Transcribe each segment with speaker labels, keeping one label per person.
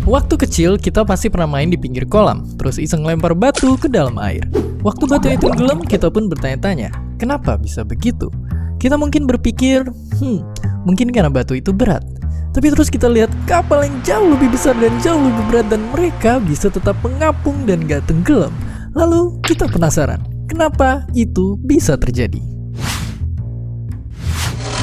Speaker 1: Waktu kecil, kita pasti pernah main di pinggir kolam, terus iseng lempar batu ke dalam air. Waktu batu itu tenggelam, kita pun bertanya-tanya, kenapa bisa begitu? Kita mungkin berpikir, mungkin karena batu itu berat. Tapi terus kita lihat kapal yang jauh lebih besar dan jauh lebih berat dan mereka bisa tetap mengapung dan gak tenggelam. Lalu kita penasaran, kenapa itu bisa terjadi?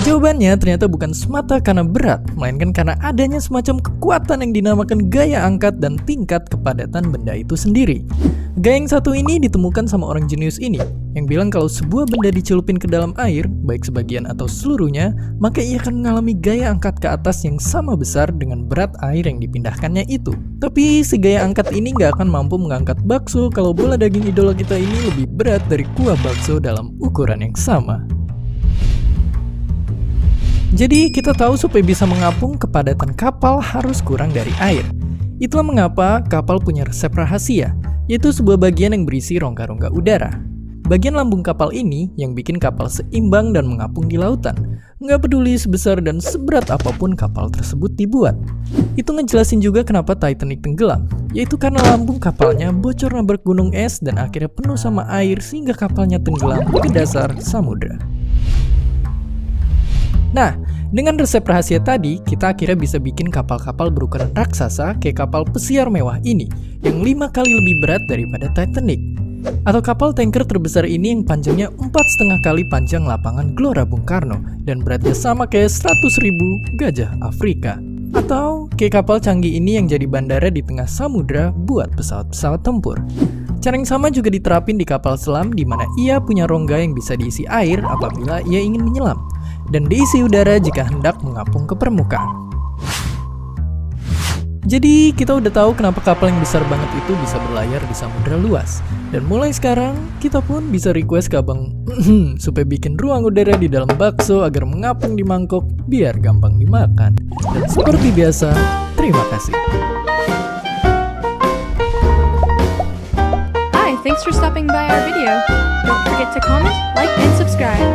Speaker 1: Jawabannya ternyata bukan semata karena berat, melainkan karena adanya semacam kekuatan yang dinamakan gaya angkat dan tingkat kepadatan benda itu sendiri. Gaya yang satu ini ditemukan sama orang jenius ini, yang bilang kalau sebuah benda dicelupin ke dalam air, baik sebagian atau seluruhnya, maka ia akan mengalami gaya angkat ke atas yang sama besar dengan berat air yang dipindahkannya itu. Tapi si gaya angkat ini nggak akan mampu mengangkat bakso kalau bola daging idola kita ini lebih berat dari kuah bakso dalam ukuran yang sama. Jadi kita tahu supaya bisa mengapung, kepadatan kapal harus kurang dari air. Itulah mengapa kapal punya resep rahasia, yaitu sebuah bagian yang berisi rongga-rongga udara. Bagian lambung kapal ini yang bikin kapal seimbang dan mengapung di lautan. Nggak peduli sebesar dan seberat apapun kapal tersebut dibuat. Itu ngejelasin juga kenapa Titanic tenggelam, yaitu karena lambung kapalnya bocor nabrak gunung es dan akhirnya penuh sama air sehingga kapalnya tenggelam ke dasar samudra. Nah, dengan resep rahasia tadi, kita akhirnya bisa bikin kapal-kapal berukuran raksasa kayak kapal pesiar mewah ini, yang 5 kali lebih berat daripada Titanic. Atau kapal tanker terbesar ini yang panjangnya 4,5 kali panjang lapangan Gelora Bung Karno, dan beratnya sama kayak 100.000 gajah Afrika. Atau kayak kapal canggih ini yang jadi bandara di tengah samudra buat pesawat-pesawat tempur. Cara yang sama juga diterapin di kapal selam, di mana ia punya rongga yang bisa diisi air apabila ia ingin menyelam, dan diisi udara jika hendak mengapung ke permukaan. Jadi kita udah tahu kenapa kapal yang besar banget itu bisa berlayar di samudra luas. Dan mulai sekarang kita pun bisa request ke abang supaya bikin ruang udara di dalam bakso agar mengapung di mangkok biar gampang dimakan. Dan seperti biasa, terima kasih.
Speaker 2: Hi, thanks for stopping by our video. Don't forget to comment, like, and subscribe.